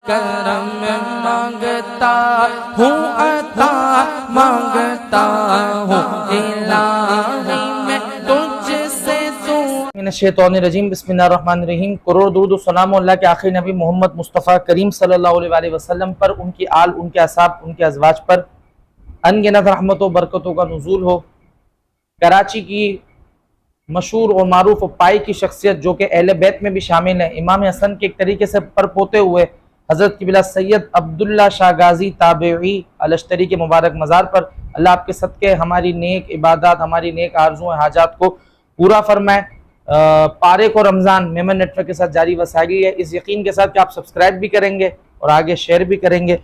کرم مانگتا ہوں عطا مانگتا ہوں الہی میں تجھ سے تو من الشیطان الرجیم بسم اللہ الرحمن الرحیم۔ کروڑ درود و سلام اللہ کے آخری نبی محمد مصطفیٰ کریم صلی اللہ علیہ وآلہ وسلم پر، ان کی آل، ان کے اصحاب، ان کے ازواج پر انگنت رحمت و برکتوں کا نزول ہو۔ کراچی کی مشہور اور معروف و پائی کی شخصیت جو کہ اہل بیت میں بھی شامل ہیں، امام حسن کے ایک طریقے سے پرپوتے ہوئے حضرت قبلہ سید عبداللہ شاہ غازی تابعی الاشتری کے مبارک مزار پر اللہ آپ کے صدقے ہماری نیک عبادات، ہماری نیک آرزوں حاجات کو پورا فرمائے۔ پارے کو رمضان میمن نیٹ ورک کے ساتھ جاری وسائلی ہے، اس یقین کے ساتھ کہ آپ سبسکرائب بھی کریں گے اور آگے شیئر بھی کریں گے۔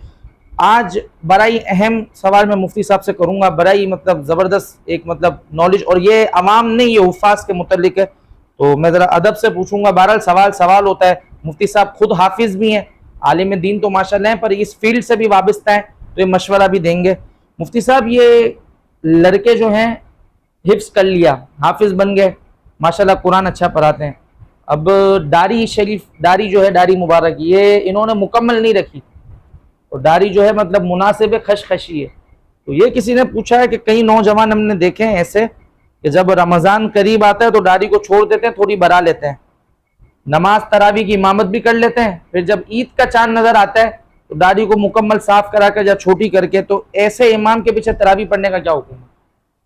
آج بڑا ہی اہم سوال میں مفتی صاحب سے کروں گا، بڑا ہی زبردست ایک نالج، اور یہ عوام نہیں، یہ حفاظ کے متعلق ہے، تو میں ذرا ادب سے پوچھوں گا۔ بہرحال سوال ہوتا ہے، مفتی صاحب خود حافظ بھی ہیں، عالم دین تو ماشاءاللہ ہیں، پر اس فیلڈ سے بھی وابستہ ہیں، تو یہ مشورہ بھی دیں گے۔ مفتی صاحب، یہ لڑکے جو ہیں حفظ کر لیا، حافظ بن گئے، ماشاءاللہ قرآن اچھا پڑھاتے ہیں، اب داڑھی شریف، داڑھی جو ہے داڑھی مبارک، یہ انہوں نے مکمل نہیں رکھی، اور داڑھی جو ہے مناسب خشخشی ہے، تو یہ کسی نے پوچھا ہے کہ کئی نوجوان ہم نے دیکھے ہیں ایسے کہ جب رمضان قریب آتا ہے تو داڑھی کو چھوڑ دیتے ہیں، تھوڑی بڑھا لیتے ہیں، نماز تراویح کی امامت بھی کر لیتے ہیں، پھر جب عید کا چاند نظر آتا ہے تو داڑھی کو مکمل صاف کرا کر یا چھوٹی کر کے، تو ایسے امام کے پیچھے تراویح پڑھنے کا کیا حکم ہے؟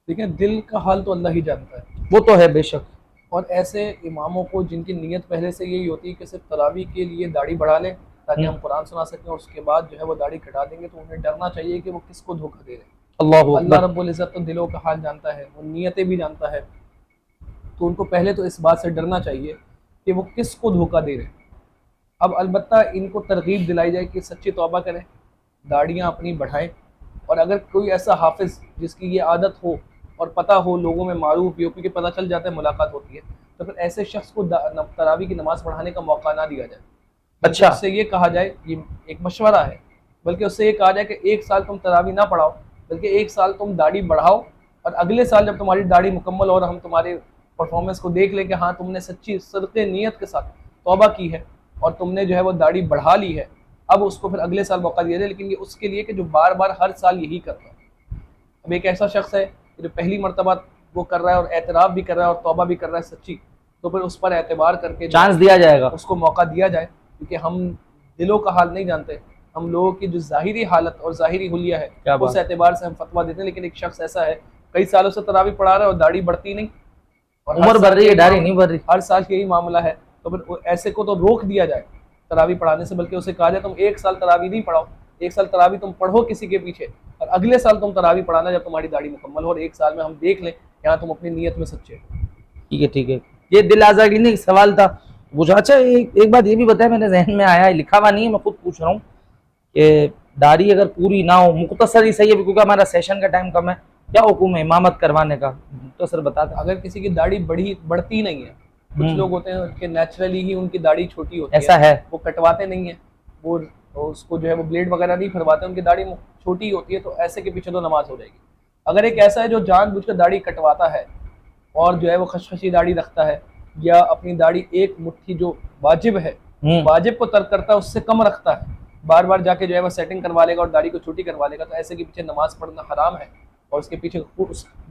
دیکھیں، دل کا حال تو اللہ ہی جانتا ہے، وہ تو ہے بے شک، اور ایسے اماموں کو جن کی نیت پہلے سے یہی ہوتی ہے کہ صرف تراویح کے لیے داڑھی بڑھا لیں تاکہ ہم قرآن سنا سکیں، اور اس کے بعد جو ہے وہ داڑھی کٹا دیں گے، تو انہیں ڈرنا چاہیے کہ وہ کس کو دھوکہ دے رہے ہیں۔ اللہ رب العزت تو دلوں کا حال جانتا ہے، وہ نیتیں بھی جانتا ہے، تو ان کو پہلے تو اس بات سے ڈرنا چاہیے کہ وہ کس کو دھوکہ دے رہے ہیں۔ اب البتہ ان کو ترغیب دلائی جائے کہ سچی توبہ کریں، داڑیاں اپنی بڑھائیں، اور اگر کوئی ایسا حافظ جس کی یہ عادت ہو اور پتہ ہو، لوگوں میں معروف بھی ہو، کیونکہ پتہ چل جاتا ہے ملاقات ہوتی ہے، تو پھر ایسے شخص کو تراویح کی نماز پڑھانے کا موقع نہ دیا جائے۔ اچھا، اس سے یہ کہا جائے، یہ ایک مشورہ ہے، بلکہ اس سے یہ کہا جائے کہ ایک سال تم تراویح نہ پڑھاؤ، بلکہ ایک سال تم داڑھی بڑھاؤ، اور اگلے سال جب تمہاری داڑھی مکمل اور ہم تمہارے پرفارمنس کو دیکھ لیں کہ ہاں تم نے سچی صدق نیت کے ساتھ توبہ کی ہے اور تم نے جو ہے وہ داڑھی بڑھا لی ہے، اب اس کو پھر اگلے سال موقع دیا جائے، لیکن یہ اس کے لیے کہ جو بار بار ہر سال یہی کرتا ہے۔ اب ایک ایسا شخص ہے جو پہلی مرتبہ وہ کر رہا ہے اور اعتراف بھی کر رہا ہے اور توبہ بھی کر رہا ہے سچی، تو پھر اس پر اعتبار کر کے چانس دیا جائے گا، اس کو موقع دیا جائے، کیونکہ ہم دلوں کا حال نہیں جانتے، ہم لوگوں کی جو ظاہری حالت اور ظاہری حلیہ ہے اس اعتبار سے ہم فتویٰ دیتے ہیں۔ لیکن ایک شخص ایسا ہے کئی سالوں سے تراویح پڑھا رہا ہے اور داڑھی بڑھتی نہیں، اور عمر بڑھ رہی ہے داڑھی نہیں بڑھ رہی، ہر سال یہی معاملہ ہے، تو پھر ایسے کو تو روک دیا جائے تراویح پڑھانے سے، بلکہ اسے کہا جائے تم ایک سال تراویح نہیں پڑھاؤ، ایک سال تراویح تم پڑھو کسی کے پیچھے، اور اگلے سال تم تراویح پڑھانا جب تمہاری داڑھی مکمل ہو، اور ایک سال میں ہم دیکھ لیں کہ ہاں تم اپنی نیت میں سچے ہو۔ ٹھیک ہے، یہ دل آزادی سوال تھا پوچھا۔ اچھا، ایک بات یہ بھی بتایا، میرے ذہن میں آیا، لکھا ہوا نہیں ہے، میں خود پوچھ رہا ہوں کہ داڑھی اگر پوری نہ ہو، مختصر ہی صحیح ہے کیونکہ ہمارا سیشن کا ٹائم کم ہے، کیا حکم ہے امامت کروانے کا؟ مختصر بتا دیں۔ اگر کسی کی داڑھی بڑھتی نہیں ہے، کچھ لوگ ہوتے ہیں کہ نیچرلی ہی ان کی داڑھی چھوٹی ہوتی ہے، ایسا ہے، وہ کٹواتے نہیں ہیں، وہ اس کو جو ہے وہ بلیڈ وغیرہ نہیں پھرواتے، ان کی داڑھی چھوٹی ہوتی ہے، تو ایسے کے پیچھے تو نماز ہو جائے گی۔ اگر ایک ایسا ہے جو جان بوجھ کر داڑھی کٹواتا ہے اور جو ہے وہ خشخشی داڑھی رکھتا ہے، یا اپنی داڑھی ایک مٹھی جو واجب ہے، واجب کو ترک کرتا ہے، اس سے کم رکھتا ہے، بار بار جا کے جو ہے وہ سیٹنگ کروا لے گا اور داڑھی کو چھوٹی کروا لے گا، تو ایسے کے پیچھے نماز پڑھنا حرام ہے، اور اس کے پیچھے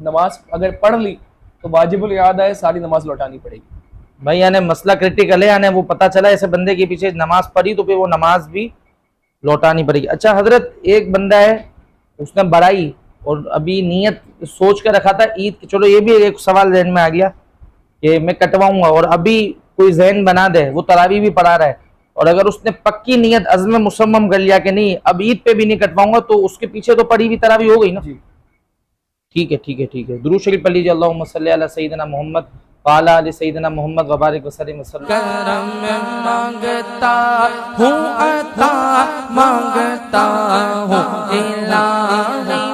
نماز اگر پڑھ لی تو واجب الاعادہ ہے، ساری نماز لوٹانی پڑے گی۔ بھائی یعنی مسئلہ کرٹیکل ہے، یعنی وہ پتہ چلا ایسے بندے کے پیچھے نماز پڑھی تو پھر وہ نماز بھی لوٹانی پڑے گی۔ اچھا حضرت، ایک بندہ ہے اس نے بڑھائی اور ابھی نیت سوچ کر رکھا تھا عید کی، چلو یہ بھی ایک سوال ذہن میں آ گیا کہ میں کٹواؤں گا، اور ابھی کوئی ذہن بنا دے، وہ تراویح بھی پڑھا رہا ہے، اور اگر اس نے پکی نیت عزم مصمم کر لیا کہ نہیں اب عید پہ بھی نہیں کٹواؤں گا، تو اس کے پیچھے تو پڑھی بھی تراویح ہو گئی نا؟ ٹھیک ہے، درود شریف پڑھ لیجیے، اللہم صلی علی سیدنا محمد وعلی آل سیدنا محمد وبارک وسلم۔ کرم مانگتا ہوں عطا مانگتا ہوں الہی